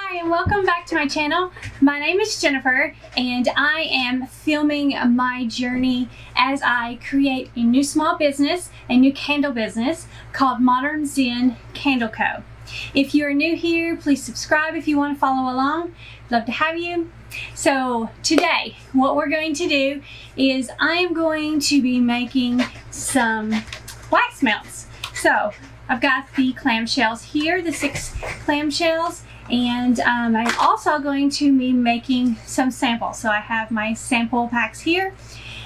Hi and welcome back to my channel. My name is Jennifer and I am filming my journey as I create a new small business, a new candle business called Modern Zen Candle Co. If you're new here, please subscribe if you want to follow along. Love to have you. So today what we're going to do is I am going to be making some wax melts. So I've got the clamshells here, the 6 clamshells, and I'm also going to be making some samples. So I have my sample packs here,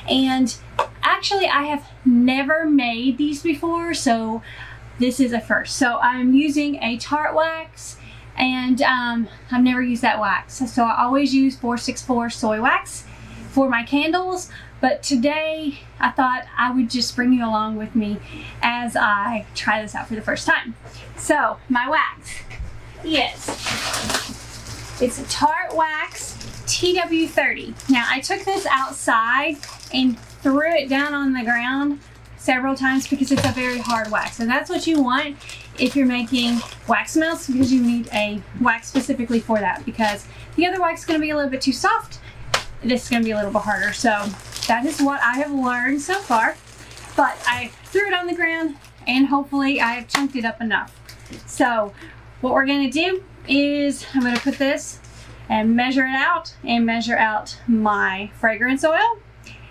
and actually I have never made these before, so this is a first. So I'm using a tart wax, and I've never used that wax. So I always use 464 soy wax for my candles, but today I thought I would just bring you along with me as I try this out for the first time. So my wax is, it's a tart wax TW30. Now I took this outside and threw it down on the ground several times because it's a very hard wax, and that's what you want if you're making wax melts, because you need a wax specifically for that, because the other wax is going to be a little bit too soft. This is going to be a little bit harder. So that is what I have learned so far, but I threw it on the ground and hopefully I have chunked it up enough. So what we're going to do is I'm going to put this and measure it out and measure out my fragrance oil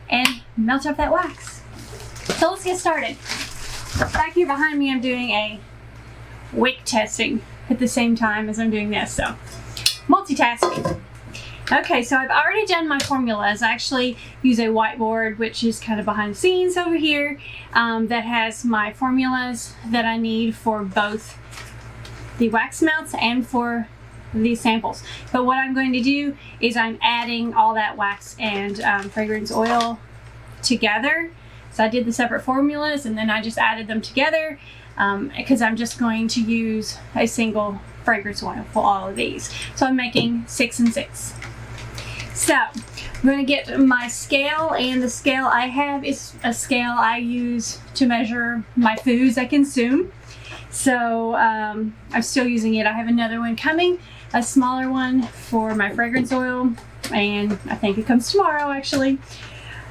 and melt up that wax. So let's get started. Back here behind me I'm doing a wick testing at the same time as I'm doing this, so multitasking. Okay, so I've already done my formulas. I actually use a whiteboard, which is kind of behind the scenes over here, that has my formulas that I need for both the wax melts and for these samples. But what I'm going to do is I'm adding all that wax and fragrance oil together. So I did the separate formulas and then I just added them together because I'm just going to use a single fragrance oil for all of these. So I'm making 6 and 6. So I'm going to get my scale, and the scale I have is a scale I use to measure my foods I consume. So I'm still using it. I have another one coming, a smaller one for my fragrance oil, and I think it comes tomorrow actually.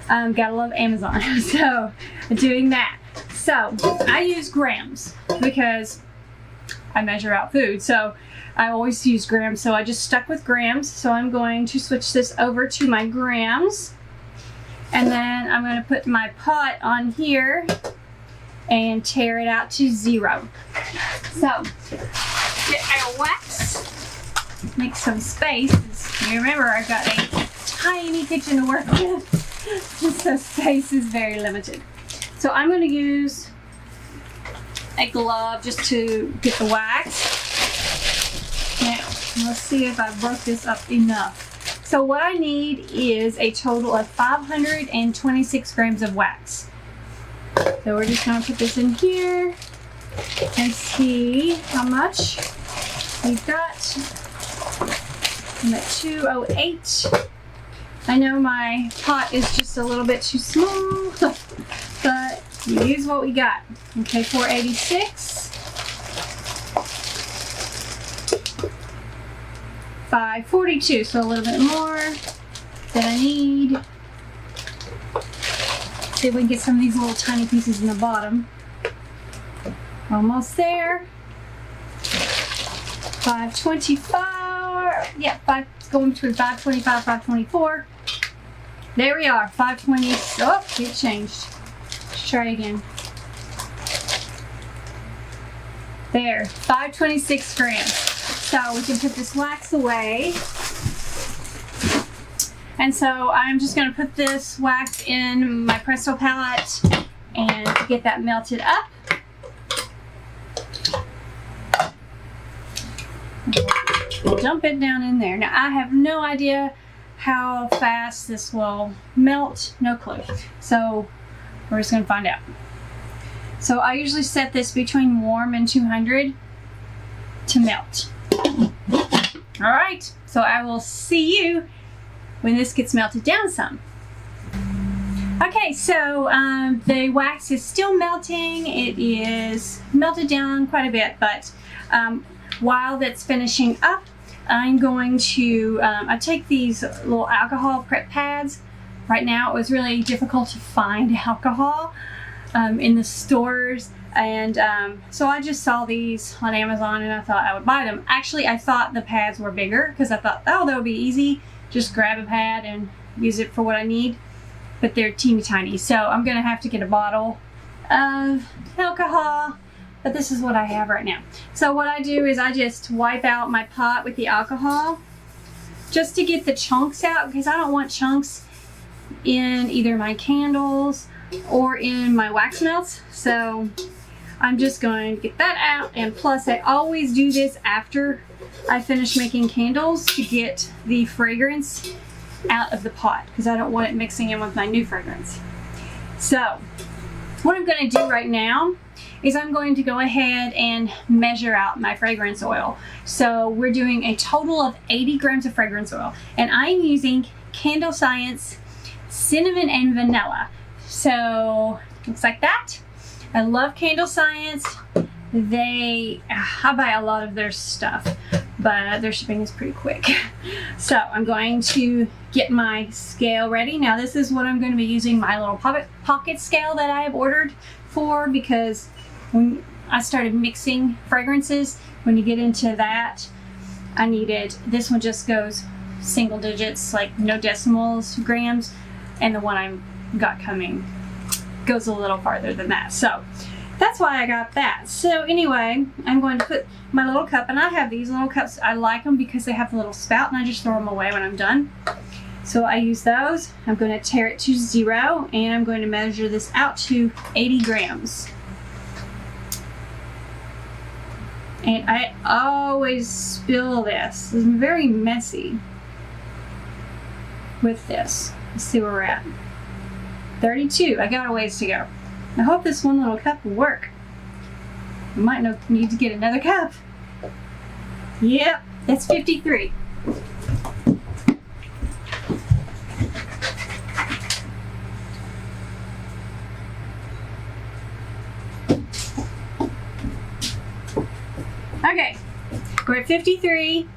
Gotta love Amazon. So I'm doing that. So I use grams because I measure out food. So I always use grams, so I just stuck with grams. So I'm going to switch this over to my grams, and then I'm going to put my pot on here and tear it out to 0. So get our wax, make some space. You remember I've got a tiny kitchen to work with, so space is very limited. So I'm going to use a glove just to get the wax. Now, let's see if I broke this up enough. So what I need is a total of 526 grams of wax. So we're just going to put this in here and see how much we've got. I'm at 208. I know my pot is just a little bit too small, but you use what we got. Okay, 486. 542, so a little bit more than I need. See if we can get some of these little tiny pieces in the bottom. Almost there. 524. Yeah, going between 525 and 524. There we are, 520. Oh, it changed. Let's try again. There, 526 grams. So we can put this wax away. And so I'm just going to put this wax in my Presto palette and get that melted up. Dump it down in there. Now I have no idea how fast this will melt, no clue. So we're just going to find out. So I usually set this between warm and 200 to melt. All right, so I will see you when this gets melted down some. Okay, so the wax is still melting. It is melted down quite a bit, but while that's finishing up, I'm going to, I take these little alcohol prep pads. Right now it was really difficult to find alcohol in the stores. And so I just saw these on Amazon and I thought I would buy them. Actually, I thought the pads were bigger because I thought, oh, that would be easy. Just grab a pad and use it for what I need. But they're teeny tiny. So I'm going to have to get a bottle of alcohol. But this is what I have right now. So what I do is I just wipe out my pot with the alcohol just to get the chunks out, because I don't want chunks in either my candles or in my wax melts. So I'm just going to get that out, and plus I always do this after I finish making candles to get the fragrance out of the pot, because I don't want it mixing in with my new fragrance. So what I'm going to do right now is I'm going to go ahead and measure out my fragrance oil. So we're doing a total of 80 grams of fragrance oil, and I'm using Candle Science cinnamon and vanilla. So looks like that. I love Candle Science. I buy a lot of their stuff, but their shipping is pretty quick. So I'm going to get my scale ready. Now this is what I'm going to be using, my little pocket scale that I have ordered for, because when I started mixing fragrances, when you get into that, I needed, this one just goes single digits, like no decimals, grams, and the one I got coming goes a little farther than that. So that's why I got that. So anyway, I'm going to put my little cup, and I have these little cups. I like them because they have the little spout, and I just throw them away when I'm done. So I use those. I'm going to tare it to 0, and I'm going to measure this out to 80 grams. And I always spill this. It's very messy with this. Let's see where we're at. 32. I got a ways to go. I hope this one little cup will work. I might need to get another cup. Yep, that's 53. Okay, we're at 53.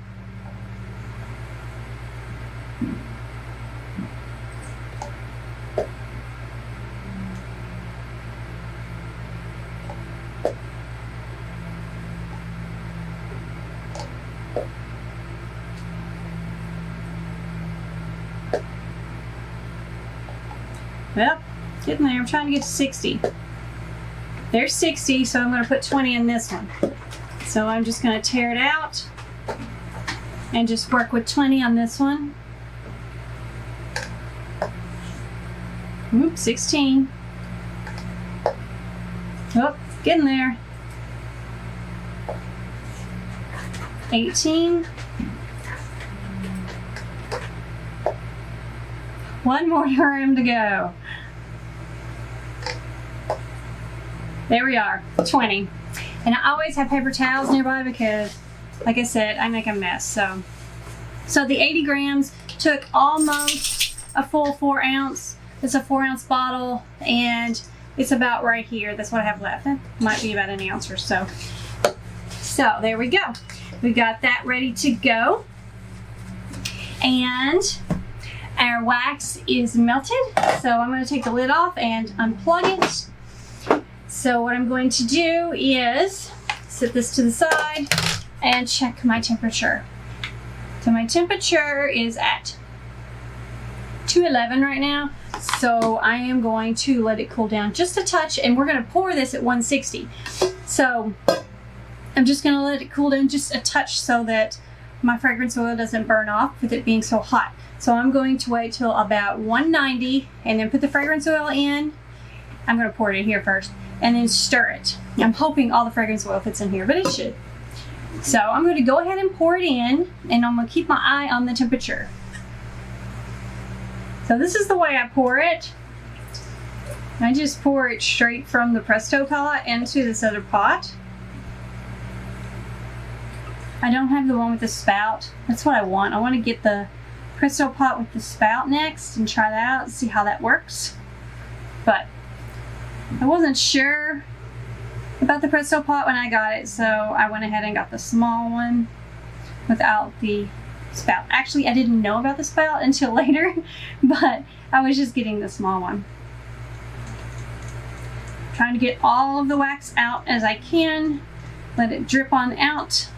Well, getting there. I'm trying to get to 60. There's 60, so I'm going to put 20 in this one. So I'm just going to tear it out and just work with 20 on this one. Oops, 16. Oh, getting there. 18. One more room to go. There we are, 20. And I always have paper towels nearby because, like I said, I make a mess. So the 80 grams took almost a full 4 ounce. It's a 4 ounce bottle, and it's about right here. That's what I have left. It might be about an ounce or so. So there we go. We got that ready to go. And our wax is melted. So I'm going to take the lid off and unplug it. So what I'm going to do is set this to the side and check my temperature. So my temperature is at 211 right now. So I am going to let it cool down just a touch, and we're going to pour this at 160. So I'm just going to let it cool down just a touch so that my fragrance oil doesn't burn off with it being so hot. So I'm going to wait till about 190 and then put the fragrance oil in. I'm going to pour it in here first and then stir it. I'm hoping all the fragrance oil fits in here, but it should. So I'm going to go ahead and pour it in, and I'm going to keep my eye on the temperature. So this is the way I pour it. I just pour it straight from the Presto pot into this other pot. I don't have the one with the spout. That's what I want. I want to get the Presto pot with the spout next and try that out and see how that works. But I wasn't sure about the Presto pot when I got it, so I went ahead and got the small one. without the spout. Actually, I didn't know about the spout until later, but I was just getting the small one. Trying to get all of the wax out as I can. Let it drip on out.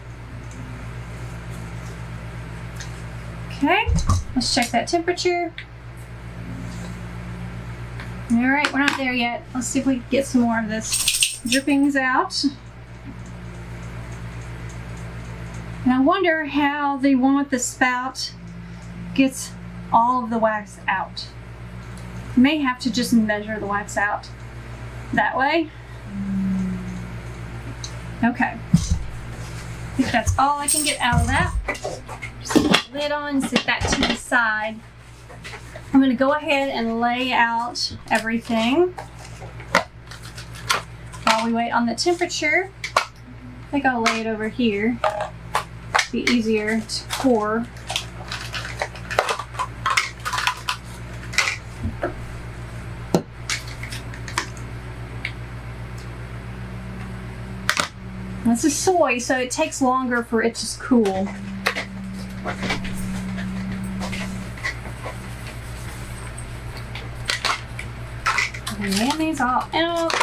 Okay, let's check that temperature. All right, we're not there yet. Let's see if we can get some more of this drippings out. And I wonder how the one with the spout gets all of the wax out. May have to just measure the wax out that way. Okay. I think that's all I can get out of that. Just put the lid on and set that to the side. I'm going to go ahead and lay out everything while we wait on the temperature. I think I'll lay it over here. Be easier to pour. This is soy, so it takes longer for it to cool. And these all out.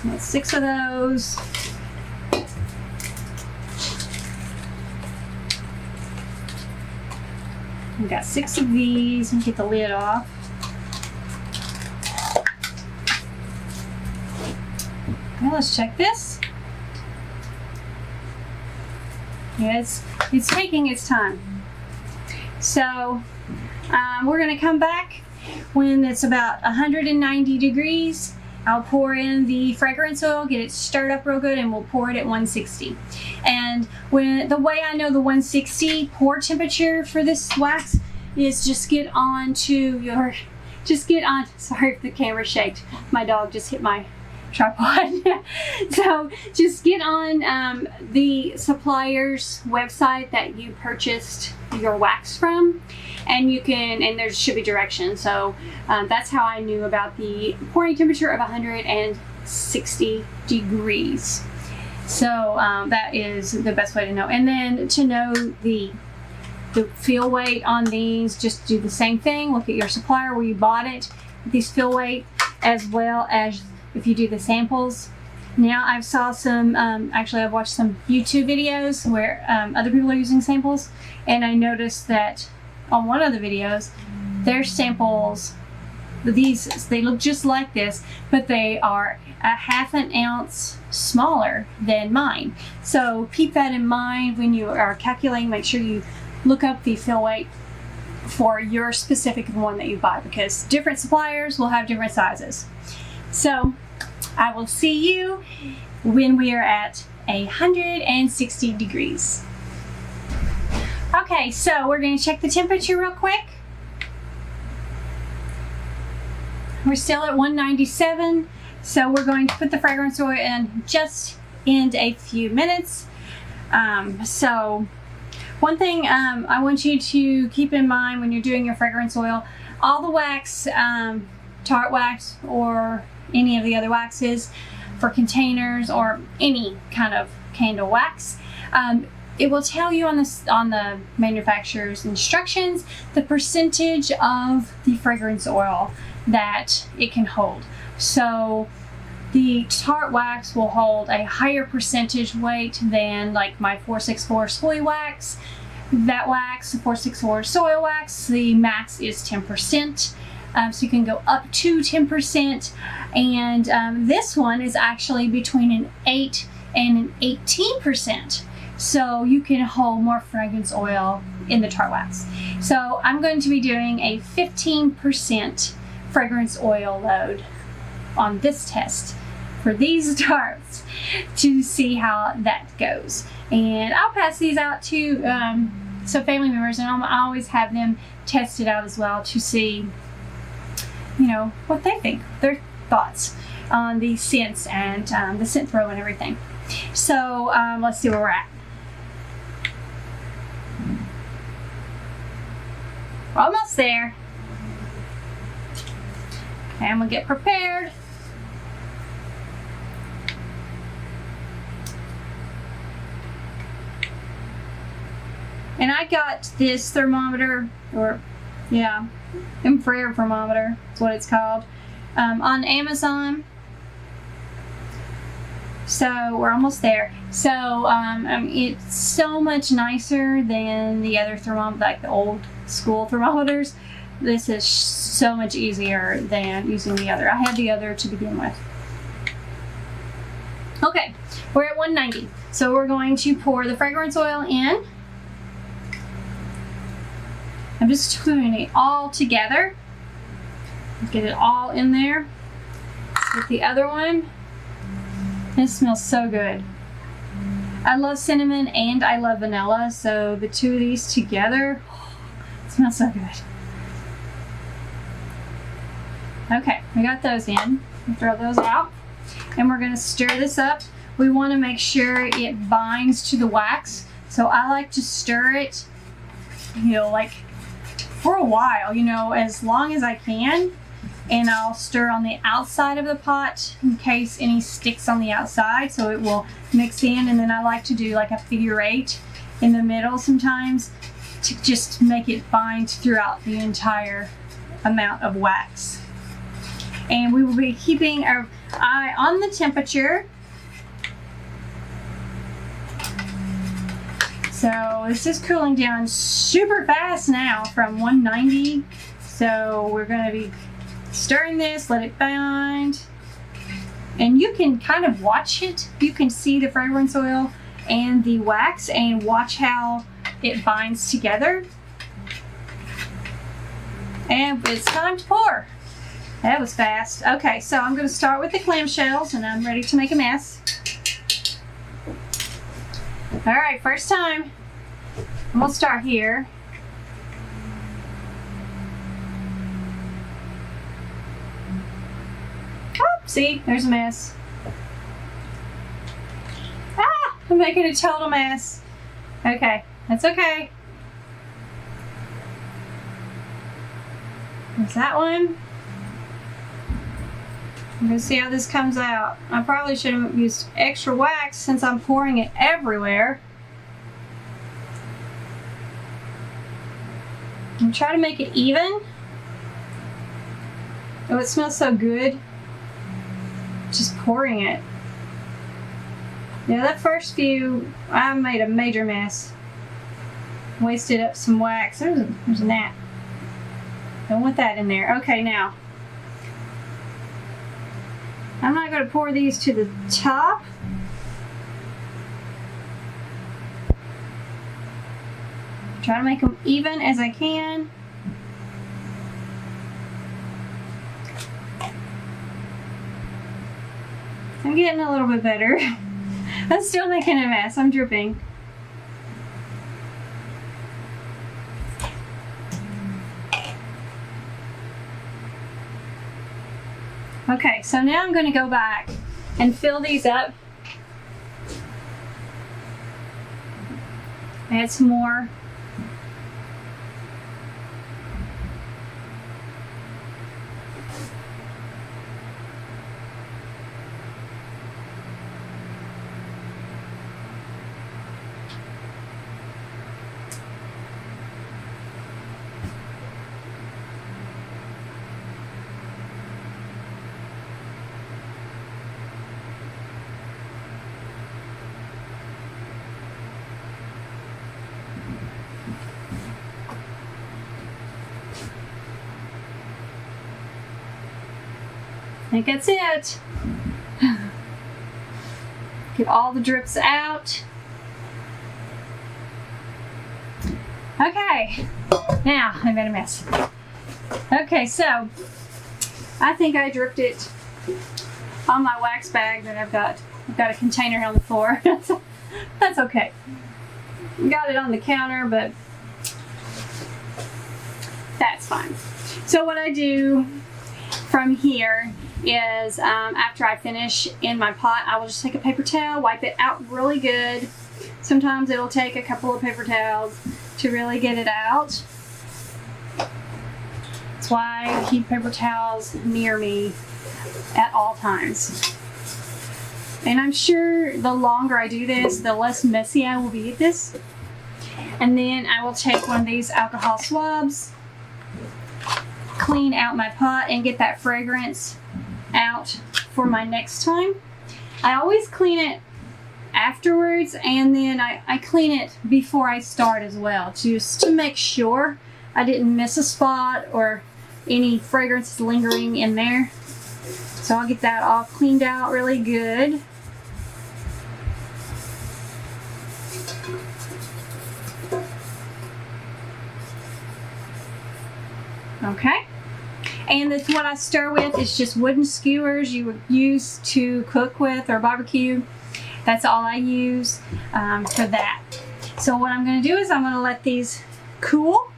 That's 6 of those. We got 6 of these. And get the lid off. Now let's check this. Yeah, it's taking its time. So we're going to come back when it's about 190 degrees. I'll pour in the fragrance oil, get it stirred up real good, and we'll pour it at 160. And the way I know the 160 pour temperature for this wax is just get on, sorry if the camera shaked. My dog just hit my tripod. So just get on the supplier's website that you purchased your wax from, and there should be directions. So that's how I knew about the pouring temperature of 160 degrees. So that is the best way to know. And then to know the fill weight on these, just do the same thing. Look at your supplier where you bought it, these fill weight, as well as if you do the samples. Now I've saw some, actually I've watched some YouTube videos where other people are using samples, and I noticed that on one of the videos, their samples, they look just like this, but they are a ½ an ounce smaller than mine. So keep that in mind when you are calculating. Make sure you look up the fill weight for your specific one that you buy, because different suppliers will have different sizes. So I will see you when we are at 160 degrees. Okay, so we're going to check the temperature real quick. We're still at 197, so we're going to put the fragrance oil in just in a few minutes. So one thing I want you to keep in mind when you're doing your fragrance oil, all the wax, tart wax or any of the other waxes for containers or any kind of candle wax, it will tell you on the manufacturer's instructions the percentage of the fragrance oil that it can hold. So the tart wax will hold a higher percentage weight than like my 464 soy wax. That wax, the 464 soy wax, the max is 10%. So you can go up to 10%, and this one is actually between an 8 and an 18%. So you can hold more fragrance oil in the tart wax. So I'm going to be doing a 15% fragrance oil load on this test for these tarts to see how that goes. And I'll pass these out to some family members, and I always have them test it out as well to see, you know, what they think, their thoughts on the scents and the scent throw and everything. So let's see where we're at. We're almost there. Okay, I'm gonna get prepared. And I got this thermometer, or yeah, infrared thermometer, is what it's called, on Amazon. So we're almost there. So it's so much nicer than the other thermometer, like the old school thermometers. This is so much easier than using the other. I had the other to begin with. Okay, we're at 190. So we're going to pour the fragrance oil in. I'm just putting it all together. Get it all in there. With the other one. It smells so good. I love cinnamon and I love vanilla, so the two of these together, it smells so good. Okay, we got those in. We'll throw those out. And we're going to stir this up. We want to make sure it binds to the wax. So I like to stir it, like for a while, as long as I can. And I'll stir on the outside of the pot in case any sticks on the outside, so it will mix in. And then I like to do like a figure 8 in the middle sometimes to just make it bind throughout the entire amount of wax. And we will be keeping our eye on the temperature. So this is cooling down super fast now from 190. So we're going to be stirring this, let it bind. And you can kind of watch it. You can see the fragrance oil and the wax and watch how it binds together. And it's time to pour. That was fast. Okay, so I'm going to start with the clamshells and I'm ready to make a mess. All right, first time. I'm going to start here. Oh, see, there's a mess. Ah, I'm making a total mess. Okay, that's okay. There's that one. I'm going to see how this comes out. I probably should have used extra wax since I'm pouring it everywhere. And try to make it even. Oh, it smells so good. Just pouring it. Yeah, that first few, I made a major mess. Wasted up some wax. There's a gnat. Don't want that in there. Okay, now. I'm not going to pour these to the top. Try to make them even as I can. I'm getting a little bit better. I'm still making a mess. I'm dripping. Okay, so now I'm going to go back and fill these up. Add some more. I think that's it. Get all the drips out. Okay, now I made a mess. Okay, so I think I dripped it on my wax bag that I've got. I've got a container on the floor. That's okay. Got it on the counter, but that's fine. So what I do from here is after I finish in my pot, I will just take a paper towel, wipe it out really good. Sometimes it'll take a couple of paper towels to really get it out. That's why I keep paper towels near me at all times. And I'm sure the longer I do this, the less messy I will be at this. And then I will take one of these alcohol swabs, clean out my pot, and get that fragrance out for my next time. I always clean it afterwards, and then I clean it before I start as well, just to make sure I didn't miss a spot or any fragrance lingering in there. So I'll get that all cleaned out really good. Okay. And that's what I stir with is just wooden skewers you would use to cook with or barbecue. That's all I use for that. So what I'm going to do is I'm going to let these cool,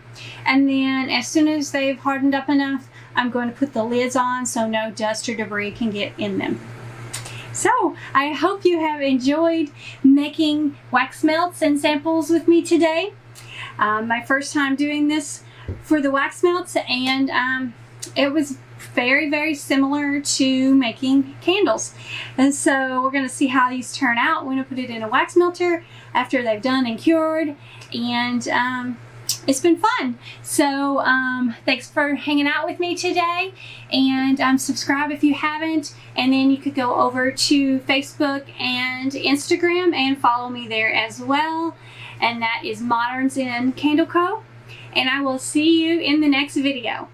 and then as soon as they've hardened up enough, I'm going to put the lids on so no dust or debris can get in them. So I hope you have enjoyed making wax melts and samples with me today. My first time doing this for the wax melts, and it was very, very similar to making candles. And so we're going to see how these turn out. We're going to put it in a wax melter after they've done and cured, and it's been fun. So thanks for hanging out with me today, and subscribe if you haven't, and then you could go over to Facebook and Instagram and follow me there as well, and that is Modern Zen Candle Co. And I will see you in the next video.